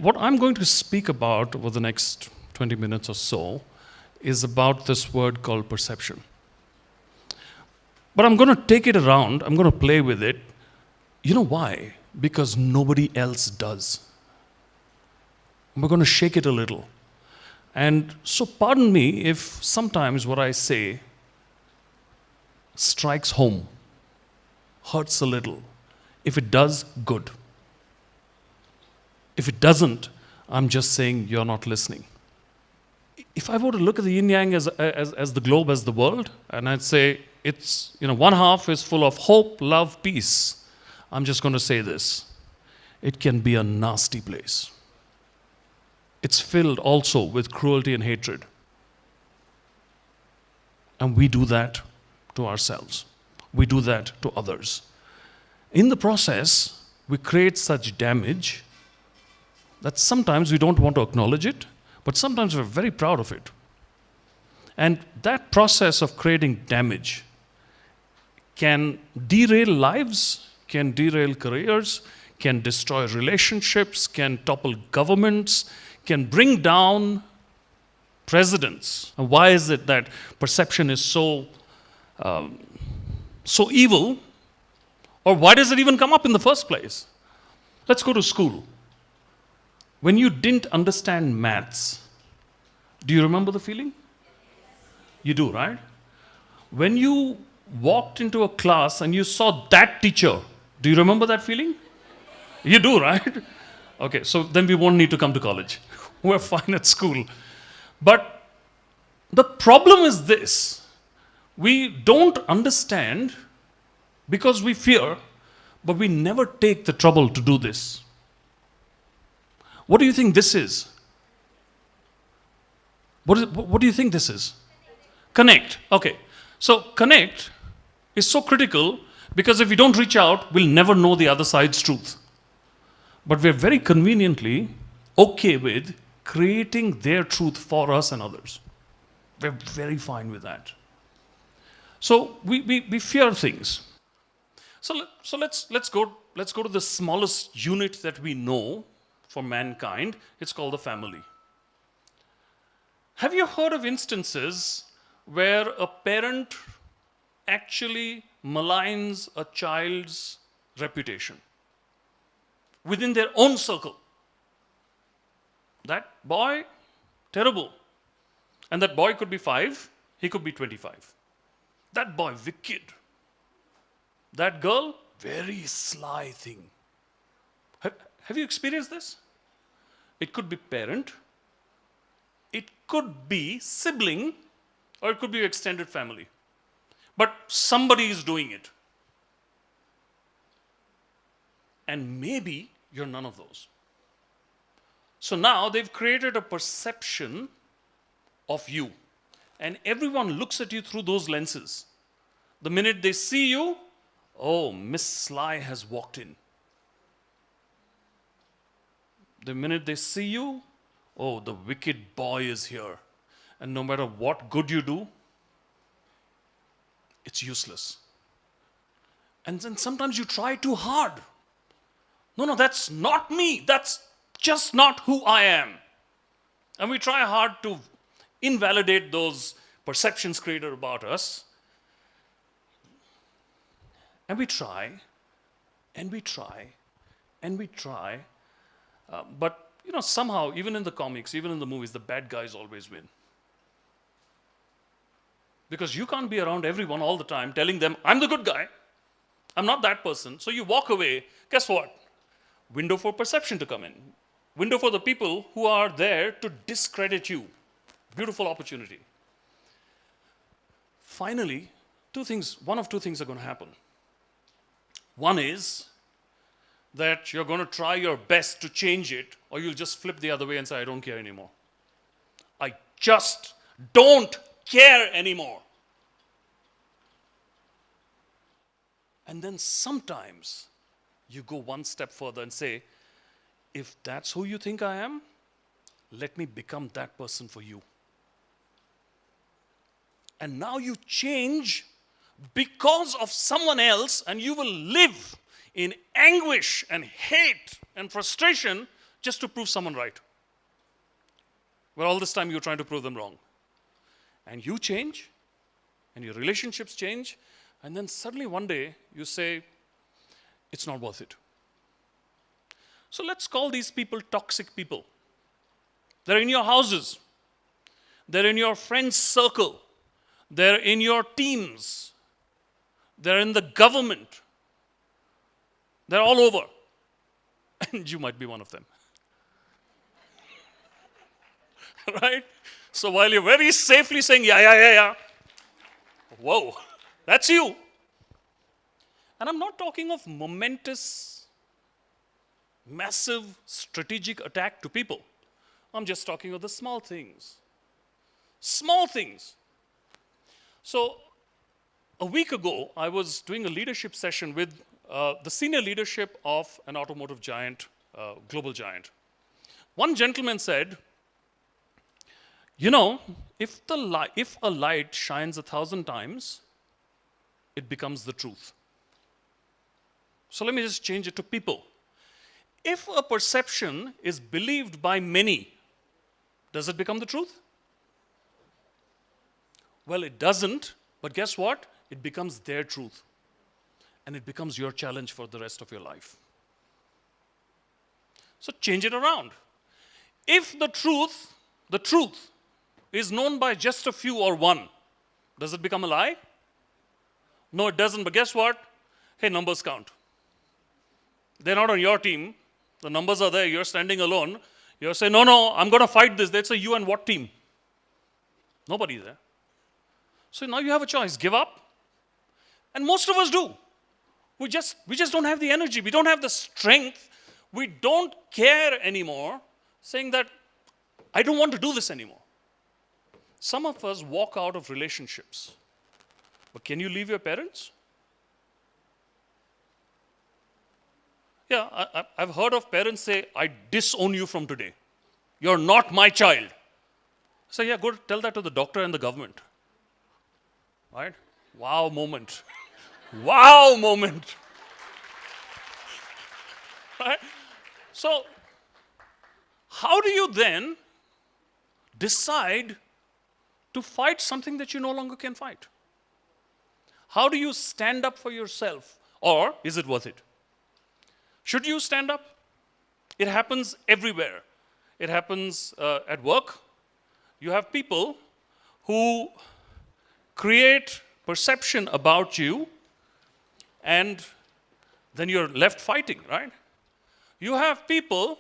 What I'm going to speak about over the next 20 minutes or so is about this word called perception. But I'm going to take it around, I'm going to play with it. You know why? Because nobody else does. We're going to shake it a little. And so pardon me if sometimes what I say strikes home, hurts a little. If it does, good. If it doesn't, I'm just saying you're not listening. If I were to look at the yin-yang as the globe, as the world, and I'd say it's, one half is full of hope, love, peace, I'm just going to say this. It can be a nasty place. It's filled also with cruelty and hatred. And we do that to ourselves. We do that to others. In the process, we create such damage that sometimes we don't want to acknowledge it, but sometimes we're very proud of it. And that process of creating damage can derail lives, can derail careers, can destroy relationships, can topple governments, can bring down presidents. And why is it that perception is so evil? Or why does it even come up in the first place? Let's go to school. When you didn't understand maths, do you remember the feeling? You do, right? When you walked into a class and you saw that teacher, do you remember that feeling? You do, right? Okay, so then we won't need to come to college. We're fine at school. But the problem is this. We don't understand because we fear, but we never take the trouble to do this. What do you think this is? What do you think this is? Connect. Okay. So connect is so critical because if we don't reach out, we'll never know the other side's truth. But we're very conveniently okay with creating their truth for us and others. We're very fine with that. So we fear things. So let's go to the smallest unit that we know for mankind. It's called the family. Have you heard of instances where a parent actually maligns a child's reputation within their own circle? That boy, terrible. And that boy could be 5, he could be 25. That boy, wicked. That girl, very sly thing. Have you experienced this? It could be parent, it could be sibling, or it could be extended family. But somebody is doing it. And maybe you're none of those. So now they've created a perception of you. And everyone looks at you through those lenses. The minute they see you, oh, Miss Sly has walked in. The minute they see you, oh, the wicked boy is here. And no matter what good you do, it's useless. And then sometimes you try too hard. No, that's not me. That's just not who I am. And we try hard to invalidate those perceptions created about us. And we try, and we try, and we try. But, somehow, even in the comics, even in the movies, the bad guys always win. Because you can't be around everyone all the time telling them, I'm the good guy. I'm not that person. So you walk away. Guess what? Window for perception to come in. Window for the people who are there to discredit you. Beautiful opportunity. Finally, one of two things are going to happen. One is that you're going to try your best to change it, or you'll just flip the other way and say, I don't care anymore. I just don't care anymore. And then sometimes you go one step further and say, if that's who you think I am, let me become that person for you. And now you change because of someone else, and you will live in anguish and hate and frustration just to prove someone right. Where all this time you're trying to prove them wrong. And you change, and your relationships change, and then suddenly one day you say, it's not worth it. So let's call these people toxic people. They're in your houses. They're in your friends' circle. They're in your teams. They're in the government. They're all over. And you might be one of them. Right? So while you're very safely saying, yeah, whoa, that's you. And I'm not talking of momentous, massive, strategic attack to people. I'm just talking of the small things. Small things. So a week ago, I was doing a leadership session with the senior leadership of an automotive giant, global giant. One gentleman said, you know, if a light shines 1,000 times, it becomes the truth. So let me just change it to people. If a perception is believed by many, does it become the truth? Well, it doesn't, but guess what? It becomes their truth. And it becomes your challenge for the rest of your life. So change it around. If the truth is known by just a few or one, does it become a lie? No, it doesn't, but guess what? Hey, numbers count. They're not on your team. The numbers are there. You're standing alone. You're saying, no, I'm going to fight this. They'd say, you and what team? Nobody there. So now you have a choice. Give up. And most of us do. We just don't have the energy. We don't have the strength. We don't care anymore, saying that I don't want to do this anymore. Some of us walk out of relationships. But can you leave your parents? Yeah, I've heard of parents say, I disown you from today. You're not my child. So yeah, go tell that to the doctor and the government. Right? Wow moment. Wow moment. Right? So, how do you then decide to fight something that you no longer can fight? How do you stand up for yourself? Or is it worth it? Should you stand up? It happens everywhere. It happens at work. You have people who create perception about you, and then you're left fighting, right? You have people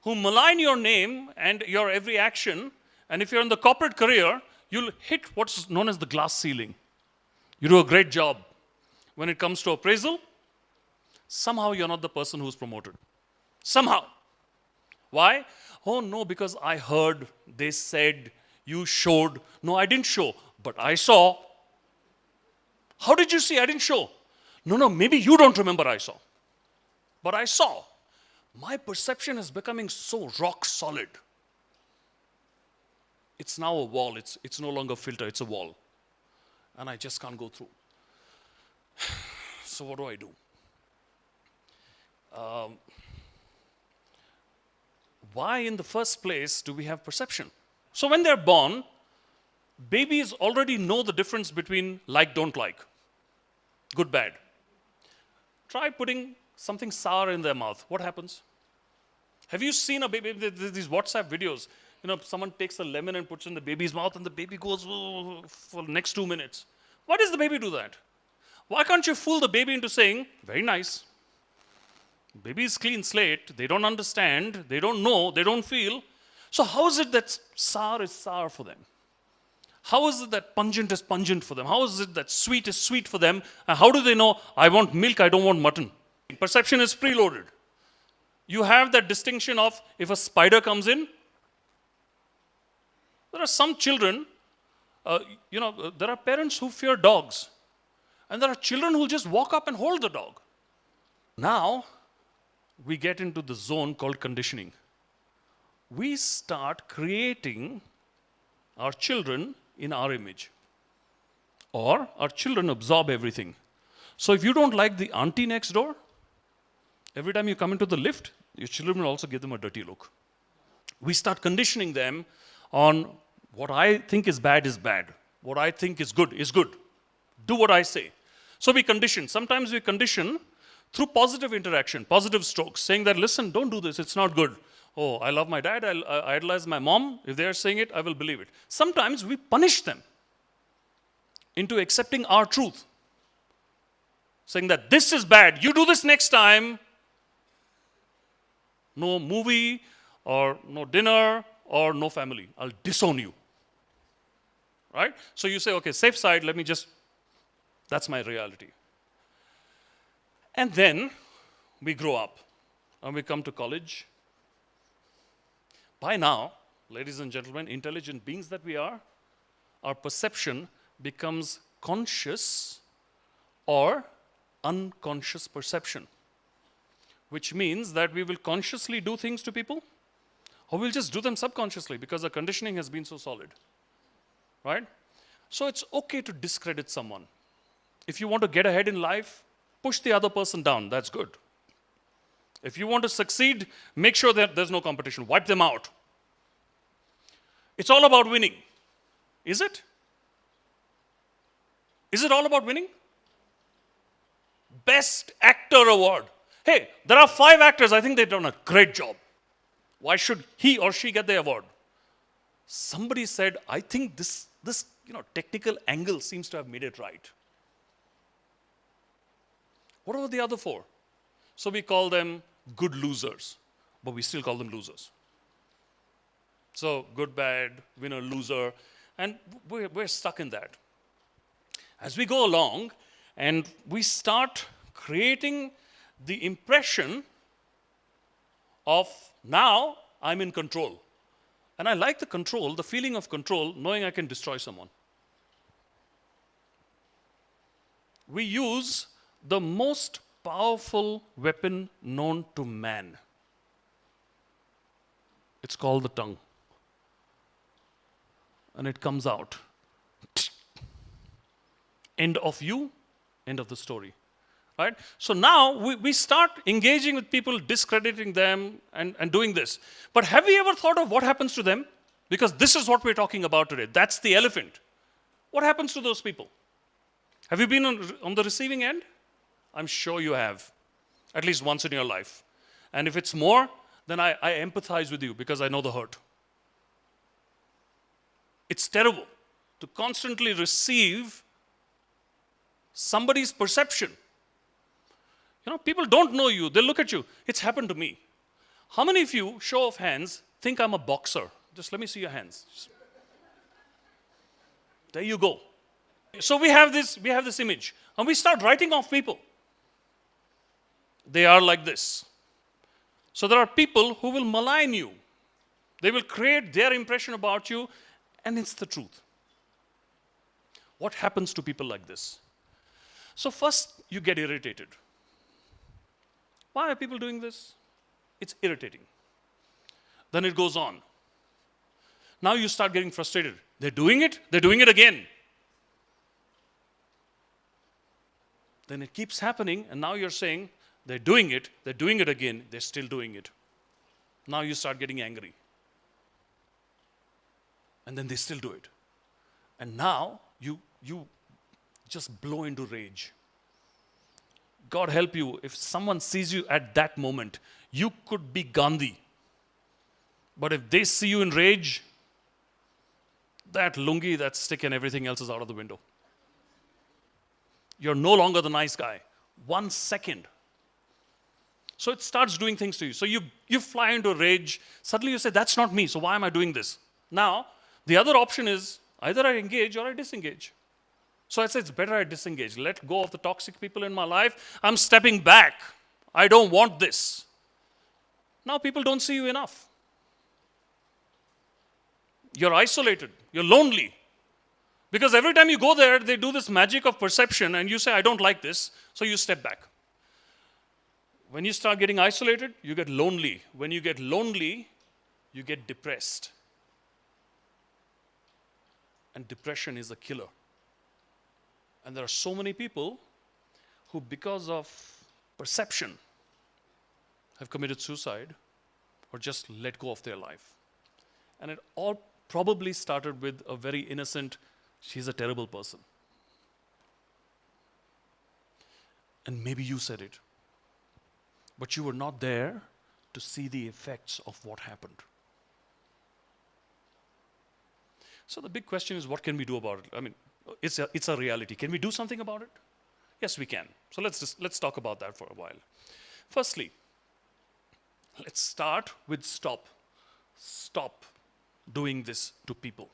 who malign your name and your every action, and if you're in the corporate career, you'll hit what's known as the glass ceiling. You do a great job. When it comes to appraisal, somehow you're not the person who's promoted. Somehow. Why? Oh no, because I heard, they said, you showed. No, I didn't show, but I saw. How did you see? I didn't show. No, maybe you don't remember I saw. But I saw. My perception is becoming so rock solid. It's now a wall. It's no longer a filter. It's a wall. And I just can't go through. So what do I do? Why in the first place do we have perception? So when they're born, babies already know the difference between like, don't like, good, bad. Try putting something sour in their mouth. What happens? Have you seen a baby, these WhatsApp videos, someone takes a lemon and puts it in the baby's mouth and the baby goes for the next 2 minutes. Why does the baby do that? Why can't you fool the baby into saying, very nice. Baby is clean slate, they don't understand, they don't know, they don't feel. So how is it that sour is sour for them? How is it that pungent is pungent for them? How is it that sweet is sweet for them? And how do they know, I want milk, I don't want mutton? Perception is preloaded. You have that distinction of if a spider comes in. There are some children, there are parents who fear dogs. And there are children who just walk up and hold the dog. Now, we get into the zone called conditioning. We start creating our children in our image. Or our children absorb everything. So if you don't like the auntie next door, Every time you come into the lift, your children will also give them a dirty look. We start conditioning them on what I think is bad, what I think is good, do what I say. So we condition. Sometimes we condition through positive interaction, positive strokes, saying that, listen, don't do this, it's not good. Oh, I love my dad, I idolize my mom. If they are saying it, I will believe it. Sometimes we punish them into accepting our truth, saying that this is bad, you do this next time. No movie, or no dinner, or no family. I'll disown you. Right? So you say, okay, safe side, that's my reality. And then we grow up and we come to college. By now, ladies and gentlemen, intelligent beings that we are, our perception becomes conscious or unconscious perception, which means that we will consciously do things to people, or we'll just do them subconsciously because the conditioning has been so solid. Right? So it's okay to discredit someone. If you want to get ahead in life, push the other person down. That's good. If you want to succeed, make sure that there's no competition. Wipe them out. It's all about winning. Is it? Is it all about winning? Best Actor Award. Hey, there are 5 actors. I think they've done a great job. Why should he or she get the award? Somebody said, I think this technical angle seems to have made it right. What about the other 4? So we call them good losers, but we still call them losers. So good, bad, winner, loser, and we're stuck in that. As we go along and we start creating the impression of now I'm in control. And I like the control, the feeling of control, knowing I can destroy someone. We use the most powerful weapon known to man. It's called the tongue. And it comes out. End of you, end of the story. Right? So now we start engaging with people, discrediting them, and doing this. But have you ever thought of what happens to them? Because this is what we're talking about today. That's the elephant. What happens to those people? Have you been on the receiving end? I'm sure you have, at least once in your life. And if it's more, then I empathize with you because I know the hurt. It's terrible to constantly receive somebody's perception. People don't know you. They look at you. It's happened to me. How many of you, show of hands, think I'm a boxer? Just let me see your hands. There you go. So we have this image, and we start writing off people. They are like this. So there are people who will malign you. They will create their impression about you, and it's the truth. What happens to people like this? So first, you get irritated. Why are people doing this? It's irritating. Then it goes on. Now you start getting frustrated. They're doing it again. Then it keeps happening, and now you're saying, they're doing it again, they're still doing it. Now you start getting angry. And then they still do it. And now you just blow into rage. God help you, if someone sees you at that moment, you could be Gandhi. But if they see you in rage, that lungi, that stick, and everything else is out of the window. You're no longer the nice guy. 1 second. So it starts doing things to you. So you fly into a rage. Suddenly you say, that's not me, so why am I doing this? Now, the other option is either I engage or I disengage. So I say it's better I disengage. Let go of the toxic people in my life. I'm stepping back. I don't want this. Now people don't see you enough. You're isolated. You're lonely. Because every time you go there, they do this magic of perception and you say, I don't like this, so you step back. When you start getting isolated, you get lonely. When you get lonely, you get depressed. And depression is a killer. And there are so many people who, because of perception, have committed suicide or just let go of their life. And it all probably started with a very innocent, she's a terrible person. And maybe you said it, but you were not there to see the effects of what happened. So the big question is, what can we do about it? I mean, it's a reality. Can we do something about it? Yes, we can. So let's talk about that for a while. Firstly, let's start with stop. Stop doing this to people.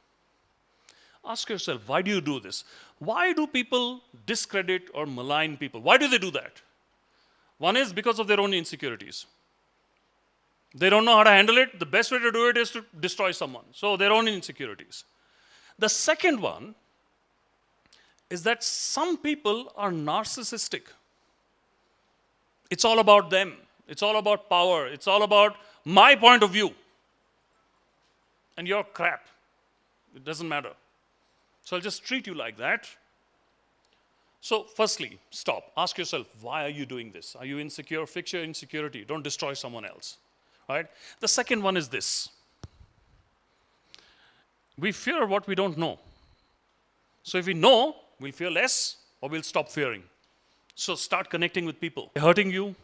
Ask yourself, why do you do this? Why do people discredit or malign people? Why do they do that? One is because of their own insecurities. They don't know how to handle it. The best way to do it is to destroy someone. So their own insecurities. The second one is that some people are narcissistic. It's all about them. It's all about power. It's all about my point of view. And you're crap. It doesn't matter. So I'll just treat you like that. So firstly, stop. Ask yourself, why are you doing this? Are you insecure? Fix your insecurity. Don't destroy someone else. Right? The second one is this. We fear what we don't know. So if we know, we'll fear less or we'll stop fearing. So start connecting with people. They're hurting you,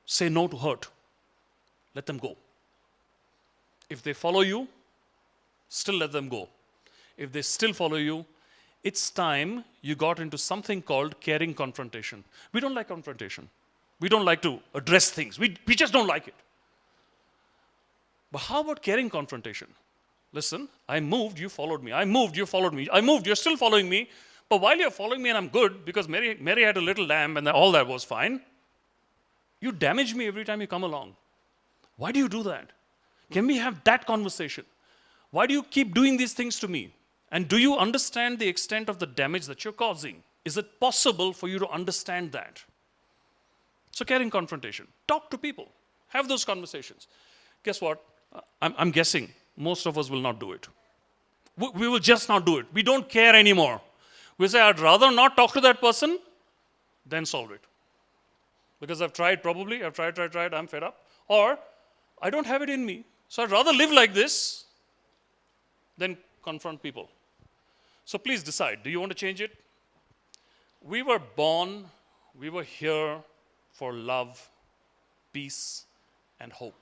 say no to hurt. Let them go. If they follow you, still let them go. If they still follow you, it's time you got into something called caring confrontation. We don't like confrontation. We don't like to address things. We just don't like it. But how about caring confrontation? Listen, I moved, you followed me. I moved, you followed me. I moved, you're still following me. But while you're following me and I'm good, because Mary had a little lamb and all that was fine, you damage me every time you come along. Why do you do that? Can we have that conversation? Why do you keep doing these things to me? And do you understand the extent of the damage that you're causing? Is it possible for you to understand that? So caring confrontation. Talk to people. Have those conversations. Guess what? I'm guessing most of us will not do it. We will just not do it. We don't care anymore. We say, I'd rather not talk to that person than solve it. Because I've tried, I'm fed up. Or I don't have it in me. So I'd rather live like this than confront people. So please decide, do you want to change it? We were born, we were here for love, peace, and hope.